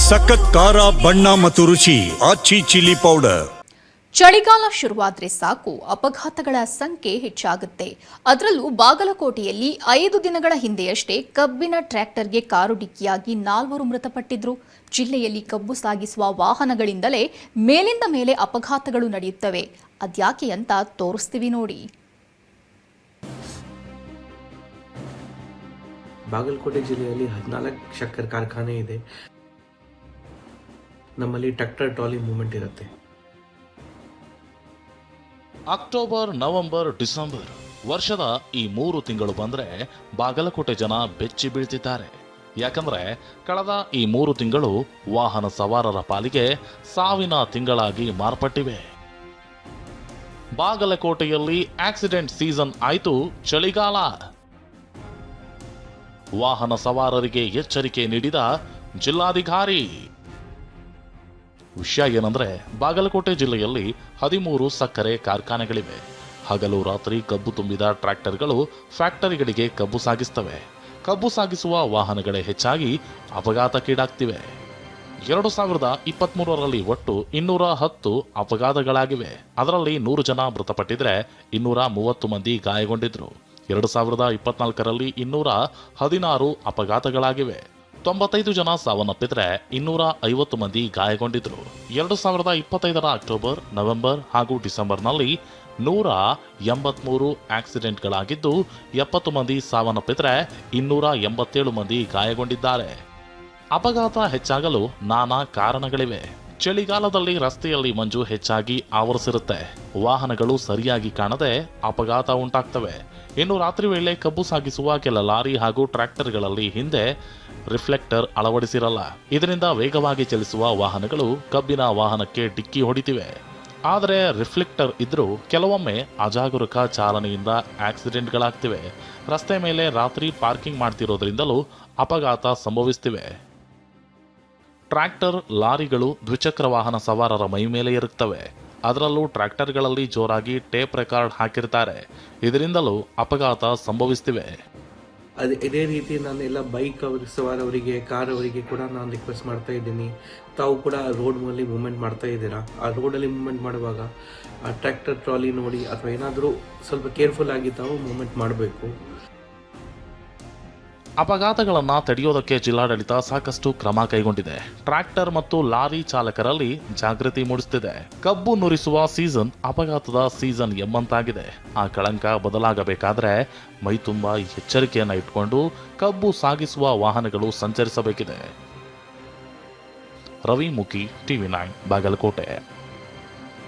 ಸಖತ್ ಖಾರ ಬಣ್ಣ ಮತ್ತು ರುಚಿ ಆಚಿ ಚಿಲ್ಲಿ ಪೌಡರ್. ಚಳಿಗಾಲ ಶುರುವಾದ್ರೆ ಸಾಕು ಅಪಘಾತಗಳ ಸಂಖ್ಯೆ ಹೆಚ್ಚಾಗುತ್ತೆ. ಅದರಲ್ಲೂ ಬಾಗಲಕೋಟೆಯಲ್ಲಿ 5 ದಿನಗಳ ಹಿಂದೆಯಷ್ಟೇ ಕಬ್ಬಿನ ಟ್ರ್ಯಾಕ್ಟರ್ಗೆ ಕಾರು ಡಿಕ್ಕಿಯಾಗಿ 4 ಮೃತಪಟ್ಟಿದ್ರು. ಜಿಲ್ಲೆಯಲ್ಲಿ ಕಬ್ಬು ಸಾಗಿಸುವ ವಾಹನಗಳಿಂದಲೇ ಮೇಲಿಂದ ಮೇಲೆ ಅಪಘಾತಗಳು ನಡೆಯುತ್ತವೆ. ಅದ್ಯಾಕೆ ಅಂತ ತೋರಿಸ್ತೀವಿ ನೋಡಿ. ಬಾಗಲಕೋಟೆ ಜಿಲ್ಲೆಯಲ್ಲಿ 14 ಸಕ್ಕರೆ ಕಾರ್ಖಾನೆ ಇದೆ. ನಮ್ಮಲ್ಲಿ ಟ್ರ್ಯಾಕ್ಟರ್ ಟ್ರಾಲಿ ಮೂವ್ಮೆಂಟ್ ಇರುತ್ತೆ. ಅಕ್ಟೋಬರ್, ನವೆಂಬರ್, ಡಿಸೆಂಬರ್ ವರ್ಷದ ಈ 3 ತಿಂಗಳು ಬಂದ್ರೆ ಬಾಗಲಕೋಟೆ ಜನ ಬೆಚ್ಚಿ ಬೀಳ್ತಿದ್ದಾರೆ. ಯಾಕಂದ್ರೆ ಕಳೆದ ಈ 3 ತಿಂಗಳು ವಾಹನ ಸವಾರರ ಪಾಲಿಗೆ ಸಾವಿನ ತಿಂಗಳಾಗಿ ಮಾರ್ಪಟ್ಟಿವೆ. ಬಾಗಲಕೋಟೆಯಲ್ಲಿ ಆಕ್ಸಿಡೆಂಟ್ ಸೀಸನ್ ಆಯ್ತು. ಚಳಿಗಾಲ ವಾಹನ ಸವಾರರಿಗೆ ಎಚ್ಚರಿಕೆ ನೀಡಿದ ಜಿಲ್ಲಾಧಿಕಾರಿ. ವಿಷಯ ಏನಂದ್ರೆ ಬಾಗಲಕೋಟೆ ಜಿಲ್ಲೆಯಲ್ಲಿ 13 ಸಕ್ಕರೆ ಕಾರ್ಖಾನೆಗಳಿವೆ. ಹಗಲು ರಾತ್ರಿ ಕಬ್ಬು ತುಂಬಿದ ಟ್ರ್ಯಾಕ್ಟರ್ಗಳು ಫ್ಯಾಕ್ಟರಿಗಳಿಗೆ ಕಬ್ಬು ಸಾಗಿಸ್ತವೆ. ಕಬ್ಬು ಸಾಗಿಸುವ ವಾಹನಗಳೇ ಹೆಚ್ಚಾಗಿ ಅಪಘಾತಕ್ಕೀಡಾಗ್ತಿವೆ. 2023ರಲ್ಲಿ ಒಟ್ಟು 210 ಅಪಘಾತಗಳಾಗಿವೆ. ಅದರಲ್ಲಿ 100 ಜನ ಮೃತಪಟ್ಟಿದ್ರೆ 230 ಮಂದಿ ಗಾಯಗೊಂಡಿದ್ರು. 2024ರಲ್ಲಿ 216 ಅಪಘಾತಗಳಾಗಿವೆ. 95 ಜನ ಸಾವನ್ನಪ್ಪಿದ್ರೆ 250 ಮಂದಿ ಗಾಯಗೊಂಡಿದ್ರು. 2025ರ ಅಕ್ಟೋಬರ್, ನವೆಂಬರ್ ಹಾಗೂ ಡಿಸೆಂಬರ್ನಲ್ಲಿ 183 ಆಕ್ಸಿಡೆಂಟ್ಗಳಾಗಿದ್ದು 70 ಮಂದಿ ಸಾವನ್ನಪ್ಪಿದ್ರೆ 287 ಮಂದಿ ಗಾಯಗೊಂಡಿದ್ದಾರೆ. ಅಪಘಾತ ಹೆಚ್ಚಾಗಲು ನಾನಾ ಕಾರಣಗಳಿವೆ. ಚಳಿಗಾಲದಲ್ಲಿ ರಸ್ತೆಯಲ್ಲಿ ಮಂಜು ಹೆಚ್ಚಾಗಿ ಆವರಿಸಿರುತ್ತೆ. ವಾಹನಗಳು ಸರಿಯಾಗಿ ಕಾಣದೆ ಅಪಘಾತ ಉಂಟಾಗ್ತವೆ. ಇನ್ನು ರಾತ್ರಿ ವೇಳೆ ಕಬ್ಬು ಸಾಗಿಸುವ ಕೆಲ ಲಾರಿ ಹಾಗೂ ಟ್ರ್ಯಾಕ್ಟರ್ಗಳಲ್ಲಿ ಹಿಂದೆ ರಿಫ್ಲೆಕ್ಟರ್ ಅಳವಡಿಸಿರಲ್ಲ. ಇದರಿಂದ ವೇಗವಾಗಿ ಚಲಿಸುವ ವಾಹನಗಳು ಕಬ್ಬಿನ ವಾಹನಕ್ಕೆ ಡಿಕ್ಕಿ ಹೊಡಿತಿವೆ. ಆದರೆ ರಿಫ್ಲೆಕ್ಟರ್ ಇದ್ರೂ ಕೆಲವೊಮ್ಮೆ ಅಜಾಗರೂಕ ಚಾಲನೆಯಿಂದ ಆಕ್ಸಿಡೆಂಟ್ಗಳಾಗ್ತಿವೆ. ರಸ್ತೆ ಮೇಲೆ ರಾತ್ರಿ ಪಾರ್ಕಿಂಗ್ ಮಾಡ್ತಿರೋದ್ರಿಂದಲೂ ಅಪಘಾತ ಸಂಭವಿಸ್ತಿವೆ. ಟ್ರ್ಯಾಕ್ಟರ್, ಲಾರಿಗಳು ದ್ವಿಚಕ್ರ ವಾಹನ ಸವಾರರ ಮೈ ಮೇಲೆ ಇರುತ್ತವೆ. ಅದರಲ್ಲೂ ಟ್ರ್ಯಾಕ್ಟರ್ಗಳಲ್ಲಿ ಜೋರಾಗಿ ಟೇಪ್ ರೆಕಾರ್ಡ್ ಹಾಕಿರ್ತಾರೆ. ಇದರಿಂದಲೂ ಅಪಘಾತ ಸಂಭವಿಸ್ತಿವೆ. ಇದೇ ರೀತಿ ನಾನೆಲ್ಲ ಬೈಕ್ ಸವಾರವರಿಗೆ, ಕಾರ್ ಅವರಿಗೆ ಕೂಡ ನಾನು ರಿಕ್ವೆಸ್ಟ್ ಮಾಡ್ತಾ ಇದ್ದೀನಿ, ತಾವು ಕೂಡ ರೋಡ್ ಮೇಲೆ ಮೂವ್ಮೆಂಟ್ ಮಾಡ್ತಾ ಇದ್ದೀರಾ. ಆ ರೋಡಲ್ಲಿ ಮೂವ್ಮೆಂಟ್ ಮಾಡುವಾಗ ಆ ಟ್ರ್ಯಾಕ್ಟರ್ ಟ್ರಾಲಿ ನೋಡಿ ಅಥವಾ ಏನಾದರೂ ಸ್ವಲ್ಪ ಕೇರ್ಫುಲ್ ಆಗಿ ತಾವು ಮೂವ್ಮೆಂಟ್ ಮಾಡಬೇಕು. ಅಪಘಾತಗಳನ್ನು ತಡೆಯೋದಕ್ಕೆ ಜಿಲ್ಲಾಡಳಿತ ಸಾಕಷ್ಟು ಕ್ರಮ ಕೈಗೊಂಡಿದೆ. ಟ್ರ್ಯಾಕ್ಟರ್ ಮತ್ತು ಲಾರಿ ಚಾಲಕರಲ್ಲಿ ಜಾಗೃತಿ ಮೂಡಿಸುತ್ತಿದೆ. ಕಬ್ಬು ನುರಿಸುವ ಸೀಸನ್ ಅಪಘಾತದ ಸೀಸನ್ ಎಂಬಂತಾಗಿದೆ. ಆ ಕಳಂಕ ಬದಲಾಗಬೇಕಾದ್ರೆ ಮೈತುಂಬ ಎಚ್ಚರಿಕೆಯನ್ನು ಇಟ್ಕೊಂಡು ಕಬ್ಬು ಸಾಗಿಸುವ ವಾಹನಗಳು ಸಂಚರಿಸಬೇಕಿದೆ. ರವಿ ಮುಖಿ, TV9, ಬಾಗಲಕೋಟೆ.